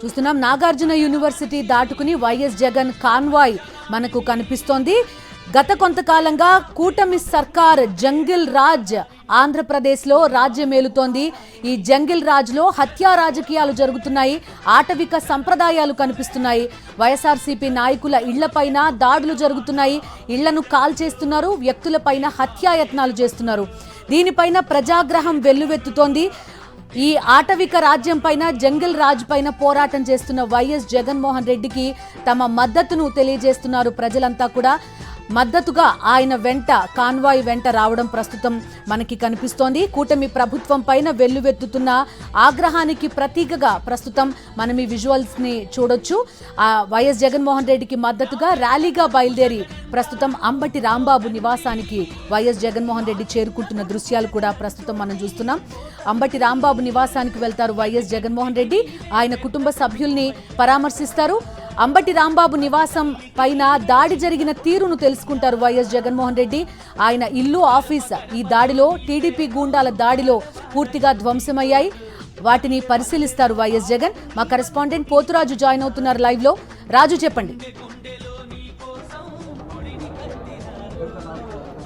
చూస్తున్నాం. నాగార్జున యూనివర్సిటీ దాటుకుని YS Jagan convoy మనకు కనిపిస్తోంది. గత కొంతకాలంగా కూటమి సర్కార్ జంగిల్ రాజ్ ఆంధ్రప్రదేశ్లో రాజ్యమేలుతోంది. ఈ జంగిల్ రాజ్లో హత్యా రాజకీయాలు జరుగుతున్నాయి, ఆటవిక సంప్రదాయాలు కనిపిస్తున్నాయి. వైఎస్ఆర్సీపీ నాయకుల ఇళ్లపైన దాడులు జరుగుతున్నాయి, ఇళ్లను కాల్చేస్తున్నారు, వ్యక్తులపైన హత్యాయత్నాలు చేస్తున్నారు. దీనిపైన ప్రజాగ్రహం వెల్లువెత్తుతోంది. ఈ ఆటవిక రాజ్యం పైన, జంగిల్ రాజ్ పైన పోరాటం చేస్తున్న వైఎస్ జగన్మోహన్ రెడ్డికి తమ మద్దతును తెలియజేస్తున్నారు ప్రజలంతా కూడా. మద్దతుగా ఆయన వెంట, కాన్వాయ్ వెంట రావడం ప్రస్తుతం మనకి కనిపిస్తోంది. కూటమి ప్రభుత్వం పైన వెల్లువెత్తుతున్న ఆగ్రహానికి ప్రతీకగా ప్రస్తుతం మనం ఈ విజువల్స్ ని చూడొచ్చు. వైఎస్ జగన్మోహన్ రెడ్డికి మద్దతుగా ర్యాలీగా బయలుదేరి ప్రస్తుతం అంబటి రాంబాబు నివాసానికి వైఎస్ జగన్మోహన్ రెడ్డి చేరుకుంటున్న దృశ్యాలు కూడా ప్రస్తుతం మనం చూస్తున్నాం. అంబటి రాంబాబు నివాసానికి వెళ్తారు వైఎస్ జగన్మోహన్ రెడ్డి. ఆయన కుటుంబ సభ్యుల్ని పరామర్శిస్తారు. అంబటి రాంబాబు నివాసం పైన దాడి జరిగిన తీరును తెలుసుకుంటారు వైఎస్ జగన్మోహన్ రెడ్డి. ఆయన ఇల్లు, ఆఫీస్ ఈ దాడిలో, టీడీపీ గూండాల దాడిలో పూర్తిగా ధ్వంసమయ్యాయి. వాటిని పరిశీలిస్తారు వైఎస్ జగన్. మా కరెస్పాండెంట్ పోతురాజు జాయిన్ అవుతున్నారు లైవ్ లో. రాజు, చెప్పండి.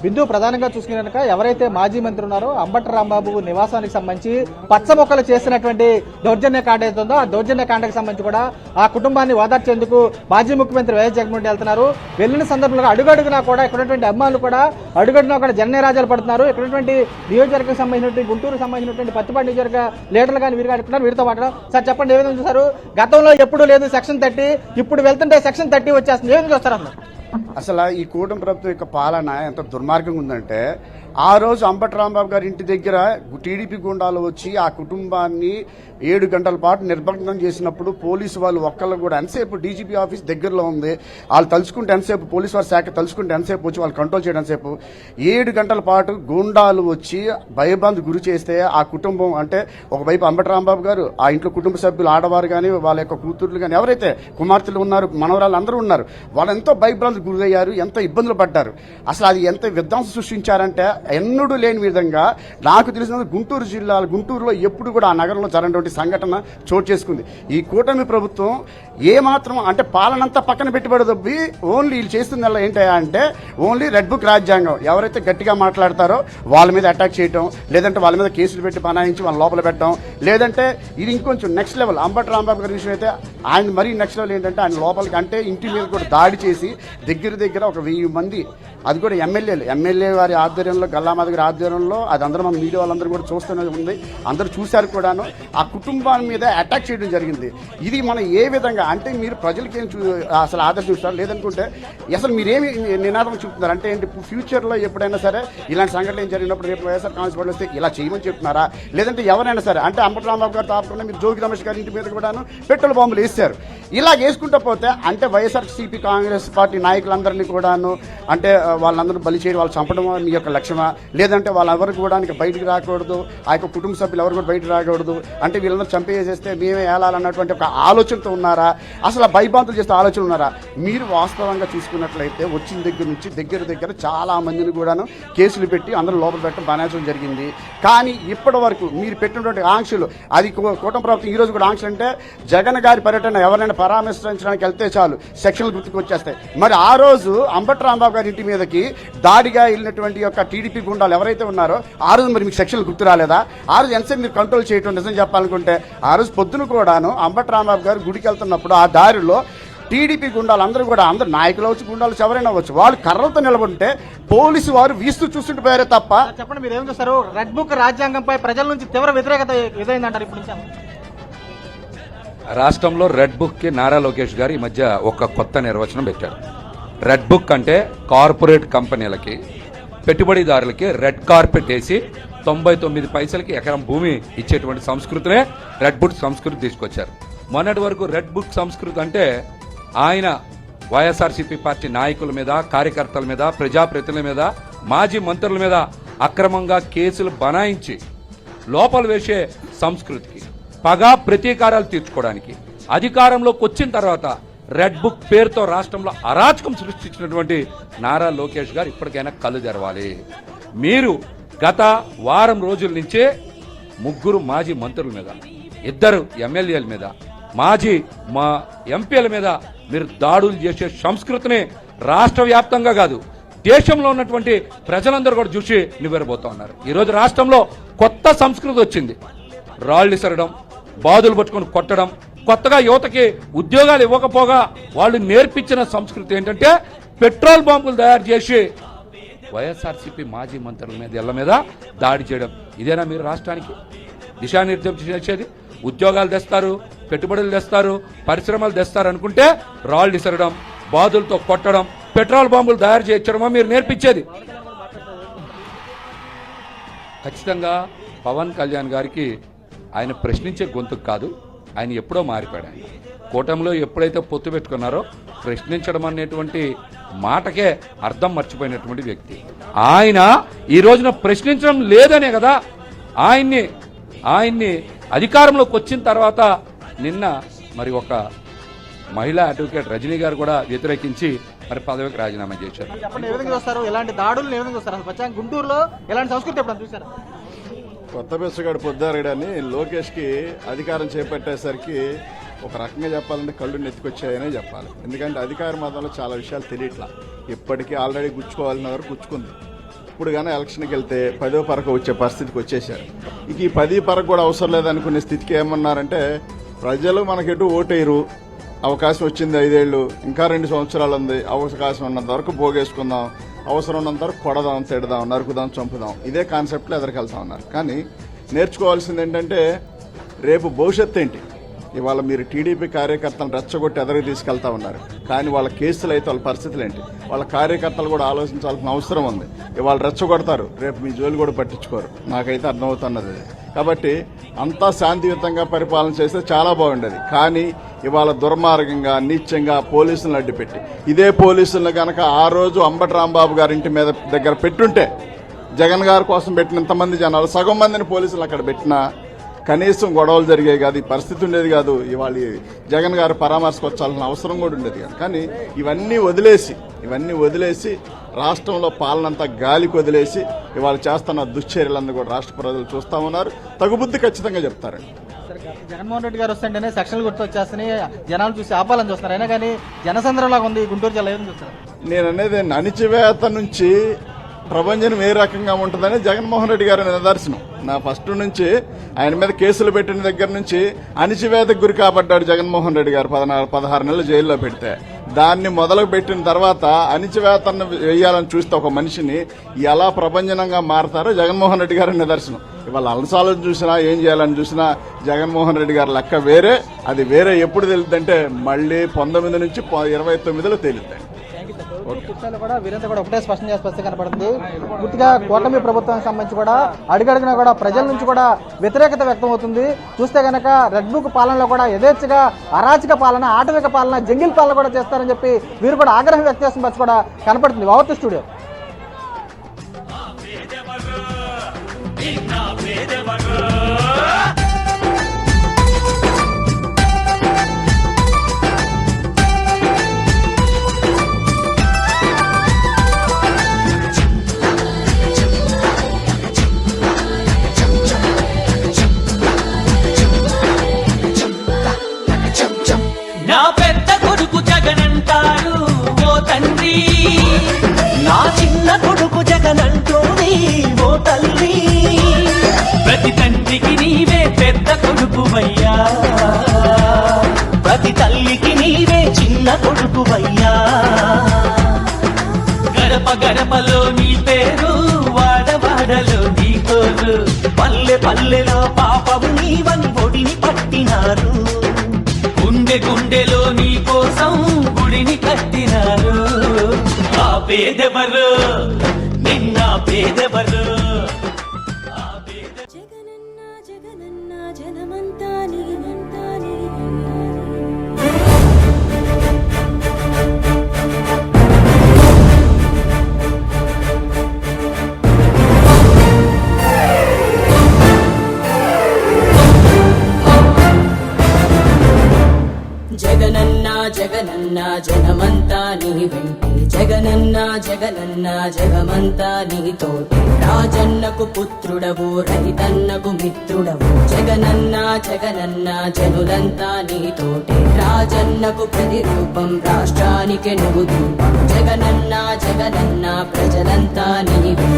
బిందు, ప్రధానంగా చూసుకునే కనుక ఎవరైతే మాజీ మంత్రి ఉన్నారో అంబటి రాంబాబు నివాసానికి సంబంధించి పచ్చ మొక్కలు చేసినటువంటి దౌర్జన్య కాండ ఏదైతుందో ఆ దౌర్జన్య కాండకు సంబంధించి కూడా ఆ కుటుంబాన్ని ఓదార్చేందుకు మాజీ ముఖ్యమంత్రి వైఎస్ జగన్మోహన్ రెడ్డి వెళ్తున్నారు. వెళ్లిన సందర్భంలో అడుగడుగునా కూడా ఇక్కడ అమ్మాయిలు కూడా అడుగడుగునా కూడా జనరాజాలు పడుతున్నారు. ఇక్కడ నియోజకవర్గం సంబంధించినటువంటి, గుంటూరు సంబంధించినటువంటి పత్తిపాటి నియోజకవర్గ లీడర్లు కానీ వీరు అడుగుతున్నారు. వీరితో మాట్లాడారు. సార్ చెప్పండి, ఏ విధంగా చూసారు? గతంలో ఎప్పుడు లేదు సెక్షన్ 30, ఇప్పుడు వెళ్తుంటే సెక్షన్ 30 వచ్చేస్తుంది. ఏ విధంగా చూస్తారు అసలు? అసలు ఈ కూటమి ప్రభుత్వం యొక్క పాలన ఎంత దుర్మార్గంగా ఉందంటే, ఆ రోజు అంబటి రాంబాబు గారి ఇంటి దగ్గర టీడీపీ గుండాలు వచ్చి ఆ కుటుంబాన్ని 7 గంటల పాటు నిర్బంధం చేసినప్పుడు పోలీసు వాళ్ళు ఒక్కళ్ళు కూడా, ఎంతసేపు డీజీపీ ఆఫీస్ దగ్గరలో ఉంది, వాళ్ళు తలుచుకుంటే ఎంతసేపు, పోలీసు వారి శాఖ తలుచుకుంటే ఎంతసేపు వచ్చి వాళ్ళు కంట్రోల్ చేయడం ఎంతసేపు, 7 గంటల పాటు గుండాలు వచ్చి భయభ్రాంతి గురి చేస్తే ఆ కుటుంబం, అంటే ఒకవైపు అంబటి రాంబాబు గారు, ఆ ఇంట్లో కుటుంబ సభ్యులు, ఆడవారు కానీ, వాళ్ళ యొక్క కూతుర్లు కానీ, ఎవరైతే కుమార్తెలు ఉన్నారు, మనవరాలు అందరూ ఉన్నారు, వాళ్ళు ఎంతో భయభ్రాంతి గురయ్యారు, ఎంతో ఇబ్బందులు పడ్డారు. అసలు అది ఎంత విధ్వంసం సృష్టించారంటే ఎన్నడూ లేని విధంగా, నాకు తెలిసిన గుంటూరు జిల్లాలో, గుంటూరులో ఎప్పుడు కూడా ఆ నగరంలో జరిగినటువంటి సంఘటన చోటు చేసుకుంది. ఈ కూటమి ప్రభుత్వం ఏమాత్రం అంటే పాలనంతా పక్కన పెట్టుబడి ఓన్లీ వీళ్ళు చేస్తున్న ఏంటంటే అంటే ఓన్లీ రెడ్ బుక్ రాజ్యాంగం. ఎవరైతే గట్టిగా మాట్లాడతారో వాళ్ళ మీద అటాక్ చేయటం, లేదంటే వాళ్ళ మీద కేసులు పెట్టి బనాయించి వాళ్ళ లోపల పెట్టడం, లేదంటే ఇది ఇంకొంచెం నెక్స్ట్ లెవెల్. అంబటి రాంబాబు గారి విషయం అయితే ఆయన మరీ నెక్స్ట్ లెవెల్ ఏంటంటే ఆయన లోపలికి, అంటే ఇంటి మీద కూడా దాడి చేసి దగ్గర ఒక 1000 మంది, అది కూడా ఎమ్మెల్యే వారి ఆధ్వర్యంలో, గల్లామాధవ్ గారి ఆధ్వర్యంలో, అది అందరూ మన మీడియా వాళ్ళందరూ కూడా చూస్తూనే ఉంది, అందరూ చూశారు కూడాను. ఆ కుటుంబాల మీద అటాక్ చేయడం జరిగింది. ఇది మనం ఏ విధంగా అంటే, మీరు ప్రజలకి ఏం అసలు ఆదర్శం చూస్తారు, లేదనుకుంటే అసలు మీరేమి నినాదం చూపుతున్నారు అంటే ఏంటి? ఫ్యూచర్లో ఎప్పుడైనా సరే ఇలాంటి సంఘటనలు ఏం జరిగినప్పుడు రేపు వైఎస్ఆర్ కాంగ్రెస్ పార్టీ వస్తే ఇలా చేయమని చెప్తున్నారా, లేదంటే ఎవరైనా సరే అంటే అంబటి రాంబాబు గారు తాపకుండా మీరు జోగి రమేష్ గారి ఇంటి మీద కూడాను పెట్రోల్ బాంబులు వేస్తారు. ఇలా వేసుకుంటూ పోతే అంటే వైఎస్ఆర్సీపీ కాంగ్రెస్ పార్టీ నాయకులందరినీ కూడాను అంటే వాళ్ళందరూ బలి చేయడం, వాళ్ళు చంపడం మీ యొక్క లక్ష్యమా, లేదంటే వాళ్ళెవరు కూడా బయటకు రాకూడదు, ఆ యొక్క కుటుంబ సభ్యులు ఎవరు కూడా బయటకు రాకూడదు, అంటే వీళ్ళందరూ చంపేసేస్తే మేమే ఏలాలన్నటువంటి ఒక ఆలోచనతో ఉన్నారా, అసలు భయభ్రాంతులు చేస్తే ఆలోచన ఉన్నారా? మీరు వాస్తవంగా చూసుకున్నట్లయితే వచ్చిన దగ్గర నుంచి దగ్గర చాలా మందిని కూడాను కేసులు పెట్టి అందరూ లోపల పెట్టడం బాధించడం జరిగింది. కానీ ఇప్పటి వరకు మీరు పెట్టినటువంటి ఆంక్షలు, అది కూటమి ప్రభుత్వం ఈ రోజు కూడా ఆంక్షలు అంటే జగన్ గారి పర్యటన ఎవరైనా పరామర్శించడానికి వెళ్తే చాలు సెక్షన్లు గుర్తుకు వచ్చేస్తాయి. మరి ఆ రోజు అంబటి రాంబాబు గారి ఇంటి మీదకి దాడిగా వెళ్ళినటువంటి యొక్క టీడీపీ గుండాలు ఎవరైతే ఉన్నారో ఆ రోజు మరి మీకు సెక్షన్లు గుర్తు రాలేదా? ఆ రోజు ఎంతసేపు మీరు కంట్రోల్ చేయటం? నిజం చెప్పాలనుకుంటే ఆ రోజు పొద్దున కూడాను అంబటి రాంబాబు గారు గుడికి వెళ్తున్నప్పుడు ఆ దారిలో టీడీపీ గుండాలు అందరూ కూడా, అందరు నాయకులు అవచ్చు, గుండాలు ఎవరైనా అవచ్చు, వాళ్ళు కర్రలతో నిలబడితే పోలీసు వారు వీస్తూ చూస్తుంటే పోయారే తప్ప. చెప్పండి, మీరు ఏం చూస్తారు? రెడ్ బుక్ రాజ్యాంగంపై ప్రజల నుంచి తీవ్ర వ్యతిరేకత ఎదురైందంటారు ఇప్పుడు? రాష్ట్రంలో రెడ్ బుక్ కి నారా లోకేష్ గారు ఈ మధ్య ఒక కొత్త నిర్వచనం పెట్టారు. రెడ్ బుక్ అంటే కార్పొరేట్ కంపెనీలకి, పెట్టుబడిదారులకి రెడ్ కార్పెట్ వేసి 99 పైసలకి ఎకరం భూమి ఇచ్చేటువంటి సంస్కృతినే రెడ్ బుక్ సంస్కృతి తీసుకొచ్చారు. మొన్నటి వరకు రెడ్ బుక్ సంస్కృతి అంటే ఆయన వైఎస్ఆర్సీపీ పార్టీ నాయకుల మీద, కార్యకర్తల మీద, ప్రజాప్రతినిధుల మీద, మాజీ మంత్రుల మీద అక్రమంగా కేసులు బనాయించి లోపల వేసే సంస్కృతికి, పగా ప్రతీకారాలు తీర్చుకోవడానికి అధికారంలోకి వచ్చిన తర్వాత రెడ్ బుక్ పేరుతో రాష్ట్రంలో అరాచకం సృష్టించినటువంటి నారా లోకేష్ గారు ఇప్పటికైనా కళ్ళు తెరవాలి. మీరు గత వారం రోజుల నుంచే 3 మాజీ మంత్రుల మీద, 2 ఎమ్మెల్యేల మీద మా ఎంపీల మీద మీరు దాడులు చేసే సంస్కృతిని రాష్ట్ర వ్యాప్తంగా కాదు దేశంలో ఉన్నటువంటి ప్రజలందరూ కూడా చూసి నివ్వెరబోతా ఉన్నారు. ఈరోజు రాష్ట్రంలో కొత్త సంస్కృతి వచ్చింది. రాళ్ళు ఇసరడం, బాదులు పట్టుకొని కొట్టడం, కొత్తగా యువతకి ఉద్యోగాలు ఇవ్వకపోగా వాళ్ళు నేర్పించిన సంస్కృతి ఏంటంటే పెట్రోల్ బాంబులు తయారు చేసి వైఎస్ఆర్సీపీ మాజీ మంత్రుల మీద ఇళ్ల మీద దాడి చేయడం. ఇదేనా మీరు రాష్ట్రానికి దిశానిర్దేశం చేసేది? ఉద్యోగాలు తెస్తారు, పెట్టుబడులు తెస్తారు, పరిశ్రమలు తెస్తారు అనుకుంటే రాళ్ళు ఇసరడం, బాదులతో కొట్టడం, పెట్రోల్ బాంబులు తయారు చేయించడమో మీరు నేర్పించేది? ఖచ్చితంగా పవన్ కళ్యాణ్ గారికి ఆయన ప్రశ్నించే గొంతుకు కాదు, ఆయన ఎప్పుడో మారిపోయాడు. ఆయన కూటమిలో ఎప్పుడైతే పొత్తు పెట్టుకున్నారో ప్రశ్నించడం అనేటువంటి మాటకే అర్థం మర్చిపోయినటువంటి వ్యక్తి ఆయన. ఈ రోజున ప్రశ్నించడం లేదనే కదా ఆయన్ని అధికారంలోకి వచ్చిన తర్వాత నిన్న మరి ఒక మహిళా అడ్వకేట్ రజనీ గారు కూడా వ్యతిరేకించి మరి పదవికి రాజీనామా చేశారు. చెప్పండి, ఏ విధంగా చూస్తారు ఇలాంటి దాడులు? ఏ విధంగా చూస్తారు? అసలు గుంటూరులో ఇలాంటి సంస్కృతి ఎప్పుడు చూసారు? కొత్త బెస్సుగాడు పొద్దారెడని లోకేష్కి అధికారం చేపట్టేసరికి ఒక రకంగా చెప్పాలంటే కళ్ళు నెత్తికొచ్చాయనే చెప్పాలి. ఎందుకంటే అధికార మతంలో చాలా విషయాలు తెలియట్లా. ఇప్పటికీ ఆల్రెడీ గుచ్చుకోవాల్సిన వరకు గుచ్చుకుంది. ఇప్పుడు కానీ ఎలక్షన్కి వెళ్తే 10వ పరకు వచ్చే పరిస్థితికి వచ్చేసారు. ఇక ఈ 10 పరకు కూడా అవసరం లేదనుకునే స్థితికి ఏమన్నారంటే ప్రజలు మనకెటు ఓటేయరు, అవకాశం వచ్చింది 5 ఏళ్ళు, ఇంకా 2 సంవత్సరాలు ఉంది, అవకాశం ఉన్నంత వరకు పోగేసుకుందాం, అవసరం ఉన్నంత వరకు కొడదాం, తిడదాం, నరుకుదాం, చంపుదాం, ఇదే కాన్సెప్ట్లో ఎదురుకెళ్తా ఉన్నారు. కానీ నేర్చుకోవాల్సింది ఏంటంటే రేపు భవిష్యత్తు ఏంటి? ఇవాళ మీరు టీడీపీ కార్యకర్తలను రెచ్చగొట్టి ఎదరికి తీసుకెళ్తా ఉన్నారు, కానీ వాళ్ళ కేసులు అయితే వాళ్ళ పరిస్థితులు ఏంటి? వాళ్ళ కార్యకర్తలు కూడా ఆలోచించాల్సిన అవసరం ఉంది. ఇవాళ రెచ్చగొడతారు, రేపు మీ జోలు కూడా పట్టించుకోరు. నాకైతే అర్థమవుతున్నది అది. కాబట్టి అంతా శాంతియుతంగా పరిపాలన చేస్తే చాలా బాగుండేది. కానీ ఇవాళ దుర్మార్గంగా, నీచంగా పోలీసులను అడ్డుపెట్టి, ఇదే పోలీసులను కనుక ఆ రోజు అంబటి రాంబాబు గారి ఇంటి మీద దగ్గర పెట్టుంటే, జగన్ గారి కోసం పెట్టిన ఇంతమంది జనాలు సగం మందిని పోలీసులు అక్కడ పెట్టినా కనీసం గొడవలు జరిగాయి కాదు, ఈ పరిస్థితి ఉండేది కాదు. ఇవాళ జగన్ గారు పరామర్శకు వచ్చాల్సిన అవసరం కూడా ఉండేది కాదు. కానీ ఇవన్నీ వదిలేసి రాష్ట్రంలో పాలనంతా గాలికి వదిలేసి ఇవాళ చేస్తున్న దుశ్చర్యలందరూ కూడా రాష్ట్ర ప్రజలు చూస్తా ఉన్నారు. తగుబుద్ధి ఖచ్చితంగా చెప్తారండి. జగన్మోహన్ రెడ్డి గారు వస్తుంటేనే సెక్షన్లు గుర్తొచ్చేస్తున్నాయి, జనాలు చూసి ఆపాలని చూస్తున్నారు. అయినా కానీ జనసంద్రంలాగా ఉంది గుంటూరు జిల్లా. ఏమని చూస్తారు? నేను అనేది అణిచివేత నుంచి ప్రభంజనం ఏ రకంగా ఉంటుందని జగన్మోహన్ రెడ్డి గారి నిదర్శనం. నా ఫస్ట్ నుంచి ఆయన మీద కేసులు పెట్టిన దగ్గర నుంచి అణిచివేతకు గురి కాబడ్డాడు జగన్మోహన్ రెడ్డి గారు. 16 నెలలు జైల్లో పెడితే దాన్ని మొదలు పెట్టిన తర్వాత అణిచివేతను వేయాలని చూస్తే ఒక మనిషిని ఎలా ప్రభంజనంగా మారతారో జగన్మోహన్ రెడ్డి గారి నిదర్శనం. ఇవాళ అలసాలను చూసినా, ఏం చేయాలని చూసినా జగన్మోహన్ రెడ్డి గారి లెక్క వేరే. అది వేరే ఎప్పుడు తెలుద్దంటే మళ్ళీ 19 నుంచి 29లో తేలిద్దండి. కూడా వీరంతా కూడా ఒకటే స్పష్టం కనపడుతుంది. పూర్తిగా కూటమి ప్రభుత్వానికి సంబంధించి కూడా అడుగడుగునా కూడా ప్రజల నుంచి కూడా వ్యతిరేకత వ్యక్తం అవుతుంది. చూస్తే కనుక రెడ్ బుక్ పాలనలో కూడా యథేచ్ఛగా అరాచక పాలన, ఆటవిక పాలన, జంగిల్ పాలన కూడా చేస్తారని చెప్పి వీరు కూడా ఆగ్రహం వ్యక్తం చేసిన పరిస్థితి కూడా కనపడుతుంది. వావర్తి స్టూడియో. నా పెద్ద కొడుకు జగనంటారు ఓ తండ్రి, నా చిన్న కొడుకు జగనంటోని ఓ తల్లి. ప్రతి తండ్రికి నీవే పెద్ద కొడుకువయ్యా, ప్రతి తల్లికి నీవే చిన్న కొడుకువయ్యా. గడప గడపలో నీ పేరు, వాడవాడలో నీ కోరు, పల్లె పల్లెలో పాపము నీవని ఒడిని పట్టినారు. గుండెలో నీ కోసం గుడిని కట్టినారు. ఆ పేదెవరు, నిన్న పేదెవరు? జగనన్న జగనన్న జనమంతా నీనంతా జగనన్న జగనన్న జనమంతా నీ వెంటే. జగనన్న జగనన్న జగమంతా నీతోటే రాజన్నకు పుత్రుడవు రైతన్నకు మిత్రుడవు జగనన్న జగనన్న జనులంతా నీతోటే రాజన్నకు ప్రతిరూపం రాష్ట్రానికి నువ్వు రూపం జగనన్న జగనన్న ప్రజలంతా నీవే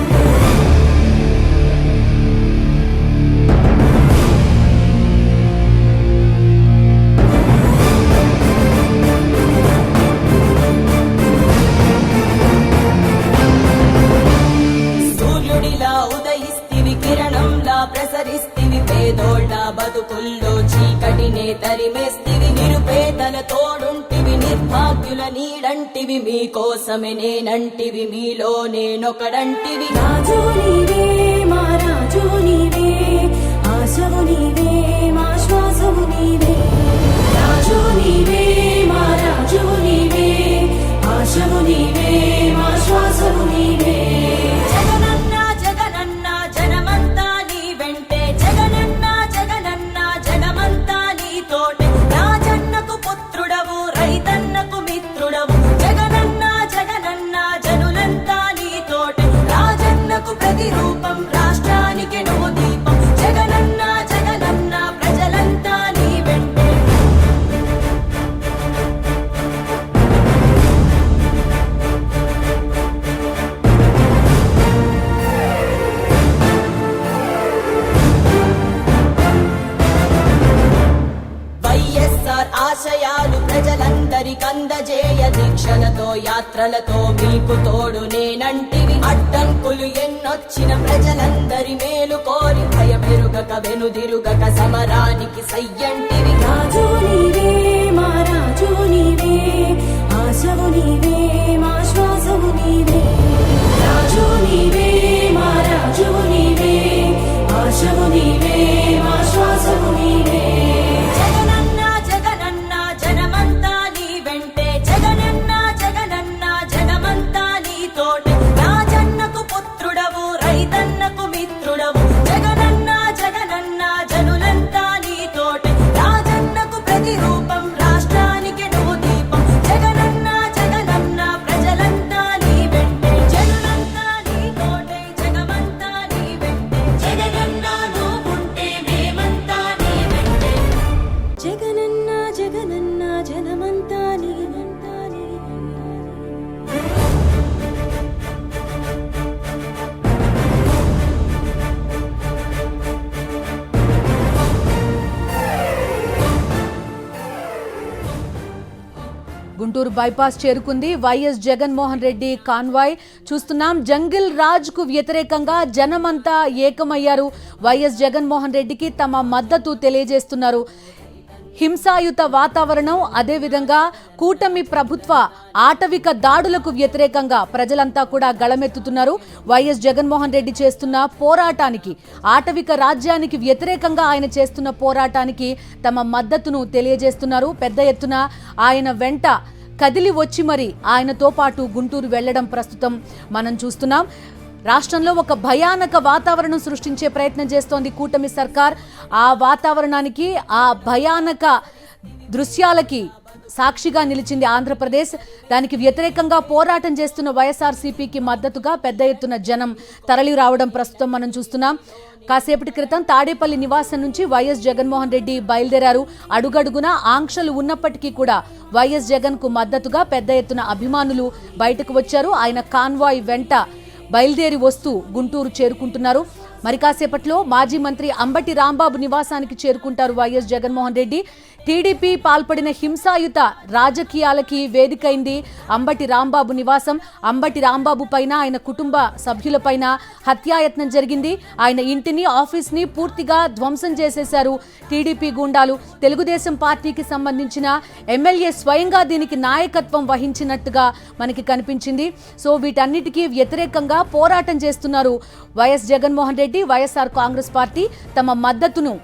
ప్రసరిస్తివి పేదోళ్ళ బతుకుల్లో చీకటినే తరిమేస్తివి నిరుపేదల తోడుంటివి నిర్భాగ్యుల నీడంటివి మీకోసమే నేనంటివి మీలో నేనొకడంటివి రాజు నీవే మా రాజు నీవే ఆశవు నీవే మా శ్వాసవు నీవే రాజు నీవే మా రాజు నీవే ఆశవు నీవే మా శ్వాసవు నీవే జగనన్న జగనన్న జనమంతా నీ వెంటే జగనన్న జగనన్న జగమంతా నీతోటే రాజన్నకు పుత్రుడవు రైతన్నకు మిత్రుడవు జగనన్న జగనన్న జనులంతా నీతోటే రాజన్నకు ప్రతిరూపం రాష్ట్రానికి నువ్వు దీపం జగనన్న జగనన్న ప్రజలంతా నీ వెంటే వైఎస్ఆర్ ఆశయాలు ప్రజలందరికందజేయ దీక్షలతో యాత్రలతో మీకు తోడు నేనంటివి అడ్డంకులు ఎన్నొచ్చిన ప్రజలందరి మేలు కోరి భయమెరుగక వెనుదిరుగక సమరానికి సయ్యంటివి రాజు నీవే మా రాజు నీవే ఆశవు నీవే మా శ్వాసవు నీవే రాజు నీవే మా రాజు నీవే ఆశవు నీవే మా శ్వాసవు నీవే జగనన్న జగనన్న జనమంతా నీ వెంటే జగనన్న జగనన్న జనమంతా నీతోటే రాజన్నకు పుత్రుడవు రైతన్నకు మిత్రుడవు జగనన్న జగనన్న జనులంతా నీతోటే రాజన్నకు ప్రతిరూపం రాష్ట్రానికి నువ్వు దీపం జగనన్న జగనన్న ప్రజలంతా నీ వెంటే జనులంతా నీతోటే జగమంతా నీ వెంటే జగనన్న నువ్వుంటే మేమంతా నీ వెంటే జగనన్న జగనన్న జనమంతా నీవంతా గుంటూరు బైపాస్ చేరుకుంది వైఎస్ జగన్మోహన్ రెడ్డి కాన్వాయ్ చూస్తున్నాం. జంగిల్ రాజ్ కు వ్యతిరేకంగా జనమంతా ఏకమయ్యారు. వైఎస్ జగన్మోహన్ రెడ్డికి తమ మద్దతు తెలియజేస్తున్నారు. హింసాయుత వాతావరణం, అదేవిధంగా కూటమి ప్రభుత్వ ఆటవిక దాడులకు వ్యతిరేకంగా ప్రజలంతా కూడా గళమెత్తుతున్నారు. వైఎస్ జగన్మోహన్ రెడ్డి చేస్తున్న పోరాటానికి, ఆటవిక రాజ్యానికి వ్యతిరేకంగా ఆయన చేస్తున్న పోరాటానికి తమ మద్దతును తెలియజేస్తున్నారు. పెద్ద ఎత్తున ఆయన వెంట కదిలి వచ్చి మరి ఆయనతో పాటు గుంటూరు వెళ్లడం ప్రస్తుతం మనం చూస్తున్నాం. రాష్ట్రంలో ఒక భయానక వాతావరణం సృష్టించే ప్రయత్నం చేస్తోంది కూటమి సర్కార్. ఆ వాతావరణానికి, ఆ భయానక దృశ్యాలకి సాక్షిగా నిలిచింది ఆంధ్రప్రదేశ్. దానికి వ్యతిరేకంగా పోరాటం చేస్తున్న వైఎస్ఆర్సీపీకి మద్దతుగా పెద్ద ఎత్తున జనం తరలి రావడం ప్రస్తుతం మనం చూస్తున్నాం. కాసేపటి క్రితం తాడేపల్లి నివాసం నుంచి వైఎస్ జగన్మోహన్ రెడ్డి బయలుదేరారు. అడుగడుగునా ఆంక్షలు ఉన్నప్పటికీ కూడా వైఎస్ జగన్ కు మద్దతుగా పెద్ద ఎత్తున అభిమానులు బయటకు వచ్చారు. ఆయన కాన్వాయ్ వెంట బయలుదేరి వస్తూ గుంటూరు చేరుకుంటున్నారు. మరి కాసేపట్లో మాజీ మంత్రి అంబటి రాంబాబు నివాసానికి చేరుకుంటారు వైఎస్ జగన్మోహన్ రెడ్డి. టీడీపీ పాల్పడిన హింసాయుత రాజకీయాలకి వేదికైంది అంబటి రాంబాబు నివాసం. అంబటి రాంబాబు పైన, ఆయన కుటుంబ సభ్యులపైన హత్యాయత్నం జరిగింది. ఆయన ఇంటిని, ఆఫీస్ని పూర్తిగా ధ్వంసం చేసేశారు టీడీపీ గూండాలు. తెలుగుదేశం పార్టీకి సంబంధించిన ఎమ్మెల్యే స్వయంగా దీనికి నాయకత్వం వహించినట్టుగా మనకి కనిపించింది. సో వీటన్నిటికీ వ్యతిరేకంగా పోరాటం చేస్తున్నారు వైఎస్ జగన్మోహన్ రెడ్డి, వైఎస్ఆర్ కాంగ్రెస్ పార్టీ. తమ మద్దతును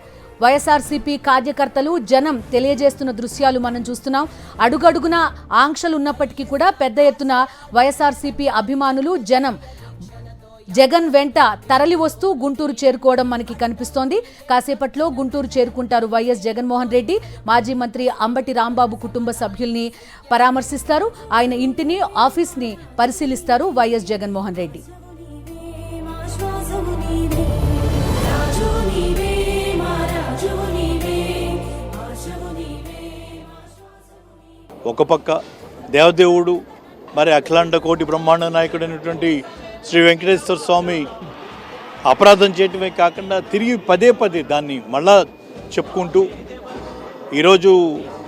వైఎస్ఆర్సీపీ కార్యకర్తలు, జనం తెలియజేస్తున్న దృశ్యాలు మనం చూస్తున్నాం. అడుగడుగున ఆంక్షలు ఉన్నప్పటికీ కూడా పెద్ద ఎత్తున వైఎస్ఆర్సీపీ అభిమానులు, జనం జగన్ వెంట తరలి వస్తూ గుంటూరు చేరుకోవడం మనకి కనిపిస్తోంది. కాసేపట్లో గుంటూరు చేరుకుంటారు వైఎస్ జగన్మోహన్ రెడ్డి. మాజీ మంత్రి అంబటి రాంబాబు కుటుంబ సభ్యుల్ని పరామర్శిస్తారు. ఆయన ఇంటిని, ఆఫీస్ని పరిశీలిస్తారు వైఎస్ జగన్మోహన్ రెడ్డి. మా శ్వాసవు నీవే రాజు నీవే మా రాజు నీవే ఆశవు నీవే మా శ్వాసవు నీవే. ఒక పక్క దేవదేవుడు మరి అఖిలాండ కోటి బ్రహ్మాండ నాయకుడైనటువంటి శ్రీ వెంకటేశ్వర స్వామి అపరాధం చేయటమే కాకుండా తిరిగి పదే పదే దాన్ని మళ్ళా చెప్పుకుంటూ ఈరోజు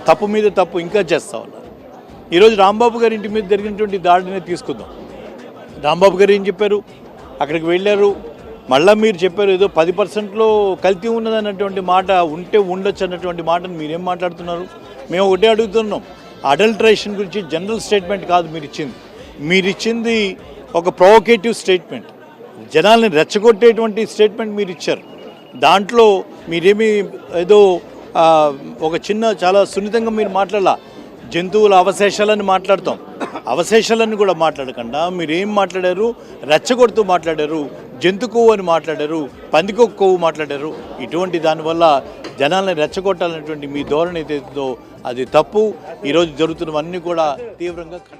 తప్పు మీద తప్పు ఇంకా చేస్తూ ఉన్నారు. ఈరోజు రాంబాబు గారి ఇంటి మీద జరిగినటువంటి దాడిని తీసుకుందాం. రాంబాబు గారు ఏం చెప్పారు? అక్కడికి వెళ్ళారు, మళ్ళీ మీరు చెప్పారు ఏదో 10%లో కల్తీ ఉన్నదన్నటువంటి మాట, ఉంటే ఉండొచ్చు అన్నటువంటి మాటను మీరేం మాట్లాడుతున్నారు? మేము ఒకటే అడుగుతున్నాం, అడల్ట్రేషన్ గురించి జనరల్ స్టేట్మెంట్ కాదు మీరు ఇచ్చింది ఒక ప్రొవోకేటివ్ స్టేట్మెంట్, జనాల్ని రెచ్చగొట్టేటువంటి స్టేట్మెంట్ మీరు ఇచ్చారు. దాంట్లో మీరేమీ ఏదో ఒక చిన్న చాలా సున్నితంగా మీరు మాట్లాడాల. జంతువుల అవశేషాలని మాట్లాడతాం, అవశేషాలను కూడా మాట్లాడకుండా మీరేం మాట్లాడారు? రెచ్చగొడుతూ మాట్లాడారు, జంతు కొవ్వు అని మాట్లాడారు, పందికొక్క కొవ్వు మాట్లాడారు. ఇటువంటి దానివల్ల జనాల్ని రెచ్చగొట్టాలనేటువంటి మీ ధోరణి ఏదైతుందో అది తప్పు. ఈరోజు జరుగుతున్నవన్నీ కూడా తీవ్రంగా